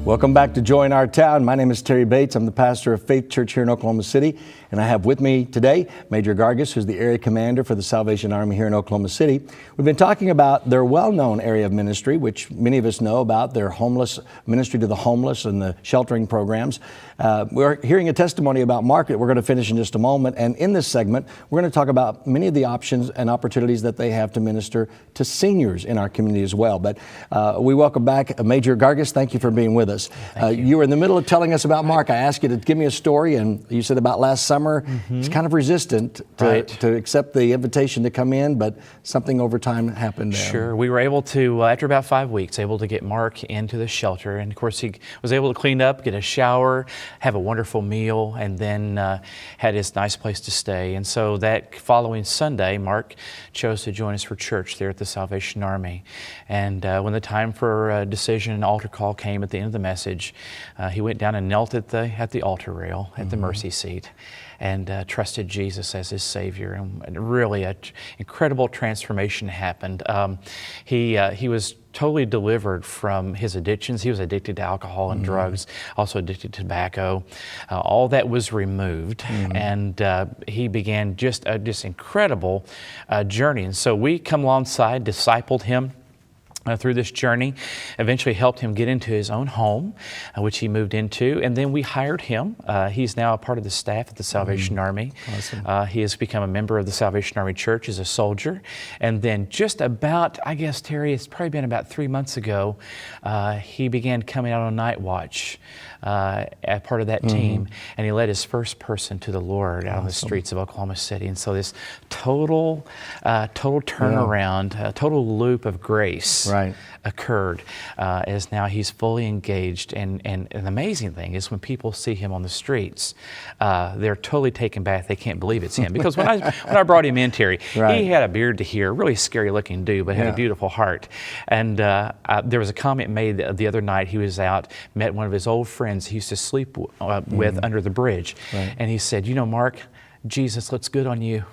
Welcome back to Joy in Our Town. My name is Terry Bates. I'm the pastor of Faith Church here in Oklahoma City. And I have with me today Major Gargis, who's the area commander for the Salvation Army here in Oklahoma City. We've been talking about their well-known area of ministry, which many of us know about, their homeless ministry to the homeless and the sheltering programs. We're hearing a testimony about Market. We're going to finish in just a moment. And in this segment, we're going to talk about many of the options and opportunities that they have to minister to seniors in our community as well. But we welcome back Major Gargis. Thank you for being with us. You were in the middle of telling us about Mark. I asked you to give me a story, and you said about last summer. He's kind of resistant to accept the invitation to come in, but something over time happened there. Sure. We were able to, after about 5 weeks, able to get Mark into the shelter. And of course, he was able to clean up, get a shower, have a wonderful meal, and then had his nice place to stay. And so that following Sunday, Mark chose to join us for church there at the Salvation Army. And when the time for a decision and altar call came at the end of the message, he went down and knelt at the altar rail at the mercy seat and trusted Jesus as his Savior. And really an incredible transformation happened. He was totally delivered from his addictions. He was addicted to alcohol and drugs, also addicted to tobacco. All that was removed, and he began just this incredible journey. And so we come alongside, discipled him through this journey, eventually helped him get into his own home, which he moved into, and then we hired him. He's now a part of the staff at the Salvation Army. Awesome. He has become a member of the Salvation Army Church as a soldier, and then just about, I guess, Terry, it's probably been about 3 months ago, he began coming out on night watch as part of that team, and he led his first person to the Lord out on the streets of Oklahoma City. And so this total turnaround, a total loop of grace occurred as now he's fully engaged. And an amazing thing is when people see him on the streets, they're totally taken back. They can't believe it's him. Because when I brought him in, Terry, he had a beard to here, really scary looking dude, but had a beautiful heart. And there was a comment made the other night. He was out, met one of his old friends he used to sleep with under the bridge. And he said, "You know, Mark, Jesus looks good on you."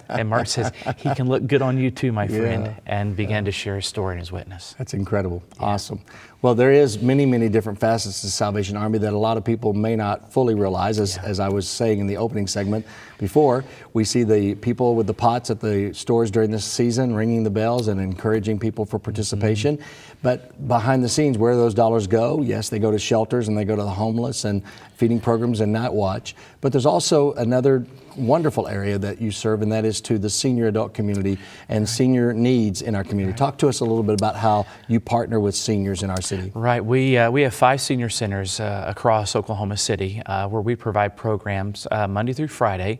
And Mark says, "He can look good on you too, my friend," and began to share his story and his witness. That's incredible. Awesome. Well, there is many different facets to the Salvation Army that a lot of people may not fully realize. As I was saying in the opening segment before, we see the people with the pots at the stores during this season ringing the bells and encouraging people for participation. But behind the scenes, where those dollars go, yes, they go to shelters and they go to the homeless and feeding programs and night watch. But there's also another wonderful area that you serve, and that is to the senior adult community and senior needs in our community. Talk to us a little bit about how you partner with seniors in our city. Right. We have 5 senior centers across Oklahoma City where we provide programs Monday through Friday.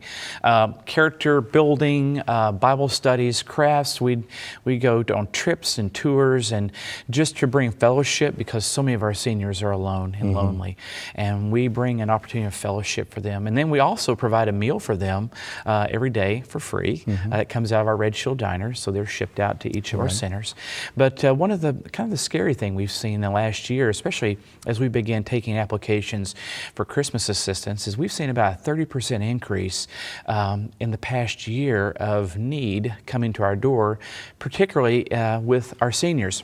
Character building, Bible studies, crafts. We go on trips and tours, and just to bring fellowship, because so many of our seniors are alone and lonely. And we bring an opportunity of fellowship for them. And then we also provide a meal for them every day for free. It comes out of our Red Shield diners, so they're shipped out to each of our centers. But one of the kind of the scary thing we've seen in the last year, especially as we began taking applications for Christmas assistance, is we've seen about a 30% increase in the past year of need coming to our door, particularly with our seniors.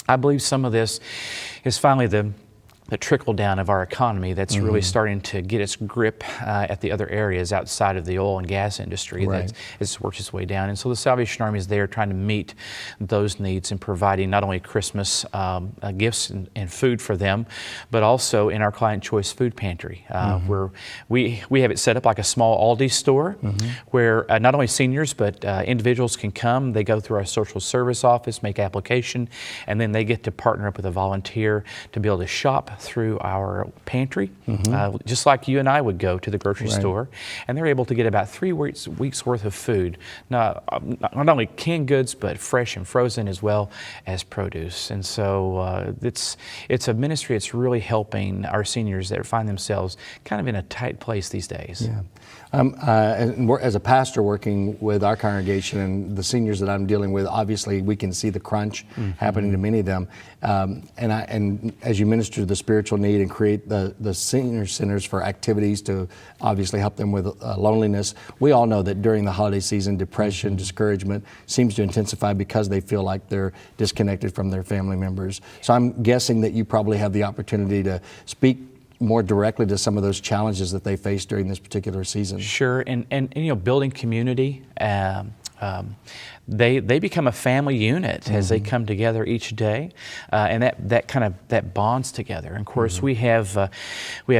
I believe some of this is finally the trickle down of our economy that's really starting to get its grip at the other areas outside of the oil and gas industry that has worked its way down. And so the Salvation Army is there trying to meet those needs and providing not only Christmas gifts and food for them, but also in our Client Choice Food Pantry, where we have it set up like a small Aldi store where not only seniors but individuals can come. They go through our social service office, make application, and then they get to partner up with a volunteer to be able to shop through our pantry, just like you and I would go to the grocery store, and they're able to get about 3 weeks worth of food, not only canned goods but fresh and frozen as well as produce. And so it's a ministry that's really helping our seniors that find themselves kind of in a tight place these days. As a pastor working with our congregation and the seniors that I'm dealing with, obviously we can see the crunch happening to many of them. And as you minister to this spiritual need and create the senior centers for activities to obviously help them with loneliness. We all know that during the holiday season, depression, discouragement seems to intensify because they feel like they're disconnected from their family members. So I'm guessing that you probably have the opportunity to speak more directly to some of those challenges that they face during this particular season. Sure, and building community. They become a family unit as they come together each day, and that bonds together. And of course, we have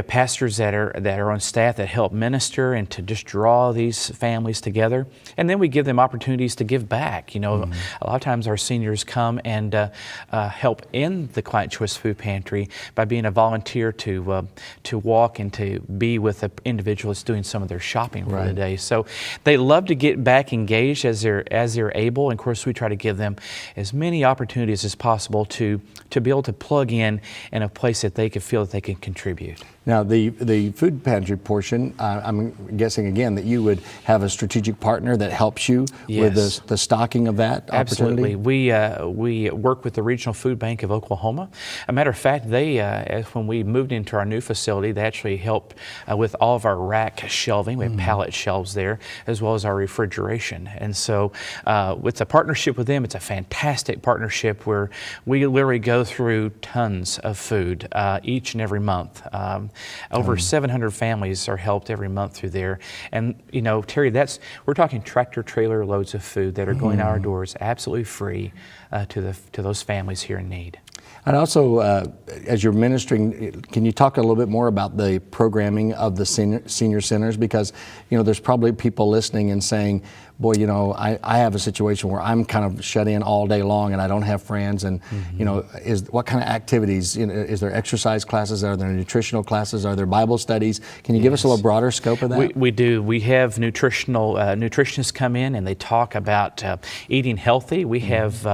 pastors that are on staff that help minister and to just draw these families together. And then we give them opportunities to give back. A lot of times our seniors come and help in the Client Choice Food Pantry by being a volunteer to walk and to be with the individual that's doing some of their shopping for the day. So they love to get back engaged as they're able. And of course, we try to give them as many opportunities as possible to be able to plug in a place that they can feel that they can contribute. Now, the food pantry portion, I'm guessing again that you would have a strategic partner that helps you with the stocking of that opportunity? Absolutely. We work with the Regional Food Bank of Oklahoma. A matter of fact, when we moved into our new facility, they actually helped with all of our rack shelving. We have pallet shelves there, as well as our refrigeration. And so with a partnership with them, it's a fantastic partnership where we literally go through tons of food each and every month. Over 700 families are helped every month through there. And, Terry, we're talking tractor trailer loads of food that are going out our doors absolutely free to those families here in need. And also, as you're ministering, can you talk a little bit more about the programming of the senior centers? Because, there's probably people listening and saying, boy, I have a situation where I'm kind of shut in all day long and I don't have friends. And, what kind of activities? Is there exercise classes? Are there nutritional classes? Are there Bible studies? Can you give us a little broader scope of that? We do. We have nutritionists come in and they talk about eating healthy. We have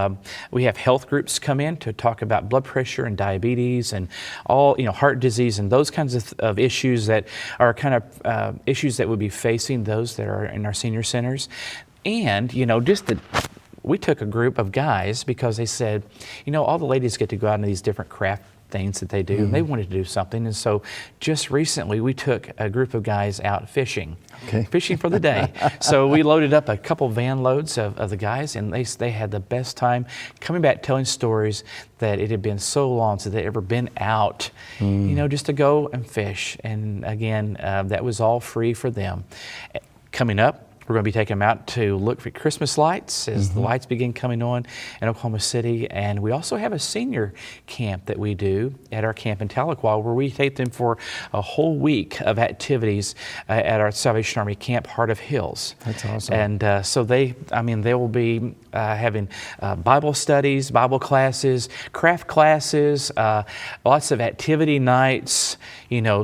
health groups come in to talk about blood pressure and diabetes and all, heart disease and those kinds of issues that are kind of issues that would be facing those that are in our senior centers. And, we took a group of guys because they said, all the ladies get to go out into these different craft things that they do, and they wanted to do something. And so just recently, we took a group of guys out fishing, fishing for the day. So we loaded up a couple van loads of the guys, and they had the best time coming back telling stories that it had been so long since they'd ever been out, just to go and fish. And again, that was all free for them. Coming up, we're going to be taking them out to look for Christmas lights as the lights begin coming on in Oklahoma City. And we also have a senior camp that we do at our camp in Tahlequah, where we take them for a whole week of activities at our Salvation Army Camp Heart of Hills. That's awesome. And so they will be having Bible studies, Bible classes, craft classes, lots of activity nights,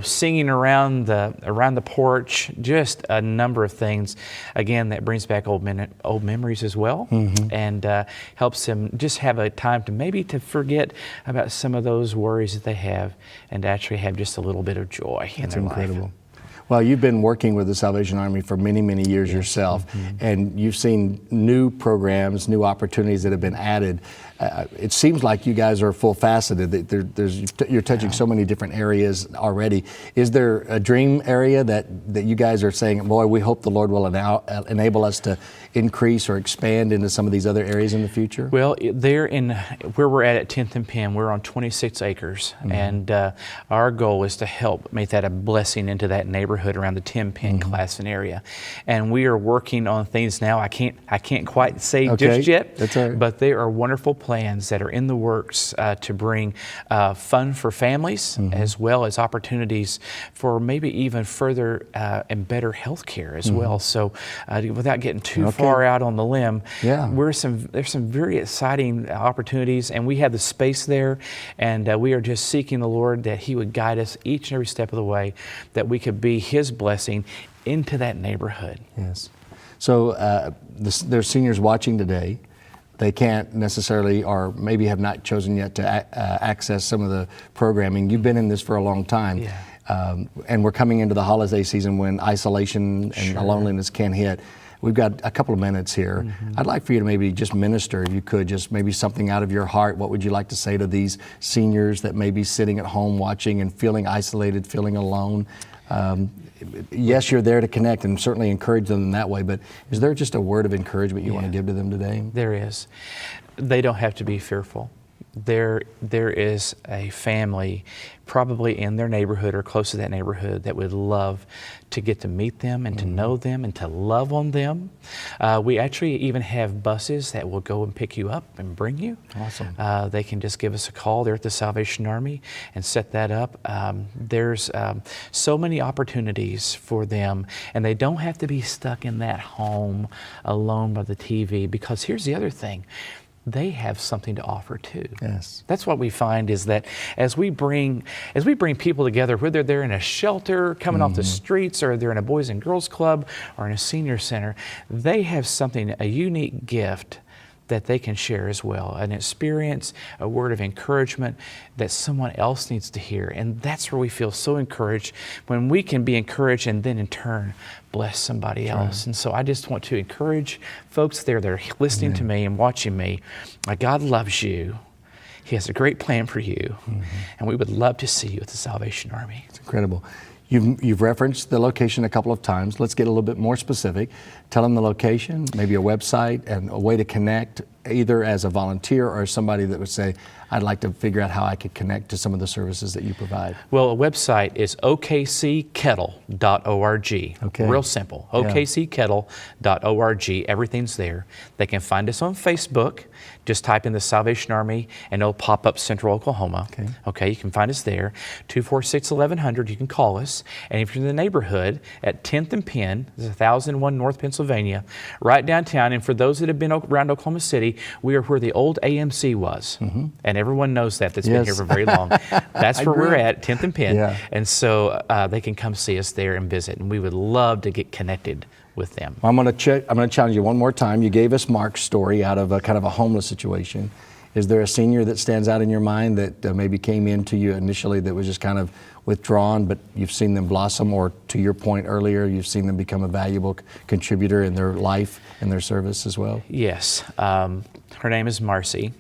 singing around the porch, just a number of things. Again, that brings back old memories as well, and helps them just have a time to forget about some of those worries that they have and actually have just a little bit of joy in their life. That's incredible. Well, you've been working with the Salvation Army for many, many years yourself, and you've seen new programs, new opportunities that have been added. It seems like you guys are full-faceted. You're touching so many different areas already. Is there a dream area that you guys are saying, boy, we hope the Lord will enable us to increase or expand into some of these other areas in the future? Well, there in where we're at 10th and Penn, we're on 26 acres, and our goal is to help make that a blessing into that neighborhood around the 10 Penn Classen area. And we are working on things now. I can't quite say just yet. That's all right. But there are wonderful plans that are in the works to bring fun for families, as well as opportunities for maybe even further and better health care as well. So without getting too far out on the limb, there's some very exciting opportunities, and we have the space there, and we are just seeking the Lord that He would guide us each and every step of the way, that we could be His blessing into that neighborhood. Yes. So there's seniors watching today. They can't necessarily, or maybe have not chosen yet to access some of the programming. You've been in this for a long time. And we're coming into the holiday season when isolation and loneliness can hit. we've got a couple of minutes here. I'd like for you to maybe just minister, if you could, just maybe something out of your heart. What would you like to say to these seniors that may be sitting at home watching and feeling isolated, feeling alone? Yes, you're there to connect and certainly encourage them in that way, but is there just a word of encouragement you want to give to them today? There is. They don't have to be fearful. There is a family probably in their neighborhood or close to that neighborhood that would love to get to meet them and to know them and to love on them. We actually even have buses that will go and pick you up and bring you. Awesome. They can just give us a call there at the Salvation Army and set that up. There's so many opportunities for them, and they don't have to be stuck in that home alone by the TV, because here's the other thing. They have something to offer too. Yes. That's what we find, is that as we bring people together, whether they're in a shelter coming off the streets, or they're in a Boys and Girls Club, or in a senior center, they have something, a unique gift that they can share as well, an experience, a word of encouragement that someone else needs to hear. And that's where we feel so encouraged, when we can be encouraged and then in turn bless somebody else. And so I just want to encourage folks there that are listening to me and watching me. God loves you. He has a great plan for you, and we would love to see you at the Salvation Army. It's incredible. You've referenced the location a couple of times. Let's get a little bit more specific. Tell them the location, maybe a website, and a way to connect, either as a volunteer or somebody that would say, I'd like to figure out how I could connect to some of the services that you provide. Well, a website is okckettle.org. Okay. Real simple. okckettle.org. Everything's there. They can find us on Facebook. Just type in the Salvation Army and it'll pop up Central Oklahoma. Okay, you can find us there. 246-1100, you can call us. And if you're in the neighborhood at 10th and Penn, this is 1001 North Pennsylvania, right downtown. And for those that have been around Oklahoma City, we are where the old AMC was. And everyone knows that's been here for very long. That's where we're at 10th and Penn. And so they can come see us there and visit. And we would love to get connected with them. Well, I'm going to challenge you one more time. You gave us Mark's story out of a kind of a homeless situation. Is there a senior that stands out in your mind that maybe came into you initially that was just kind of withdrawn, but you've seen them blossom, or to your point earlier, you've seen them become a valuable contributor in their life and their service as well? Yes. Her name is Marcy,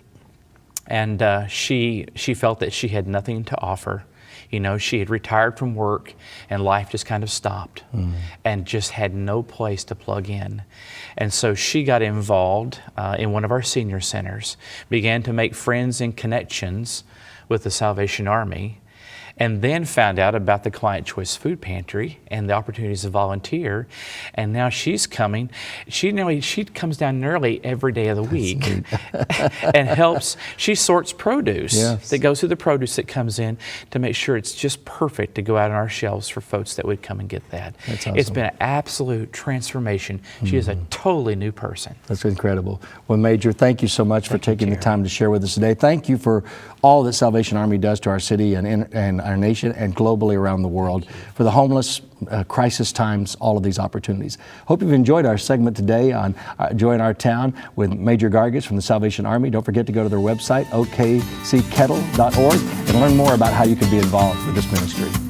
and she felt that she had nothing to offer. You know, she had retired from work and life just kind of stopped and just had no place to plug in. And so she got involved in one of our senior centers, began to make friends and connections with the Salvation Army, and then found out about the Client Choice Food Pantry and the opportunities to volunteer. And now she's coming. She comes down nearly every day of the week and helps. She sorts produce that goes through the produce that comes in to make sure it's just perfect to go out on our shelves for folks that would come and get that. That's awesome. It's been an absolute transformation. She is a totally new person. That's incredible. Well, Major, thank you so much for taking the time to share with us today. Thank you for all that Salvation Army does to our city and our nation and globally around the world. For the homeless, crisis times, all of these opportunities. Hope you've enjoyed our segment today on Join Our Town with Major Gargis from the Salvation Army. Don't forget to go to their website, okckettle.org, and learn more about how you can be involved with this ministry.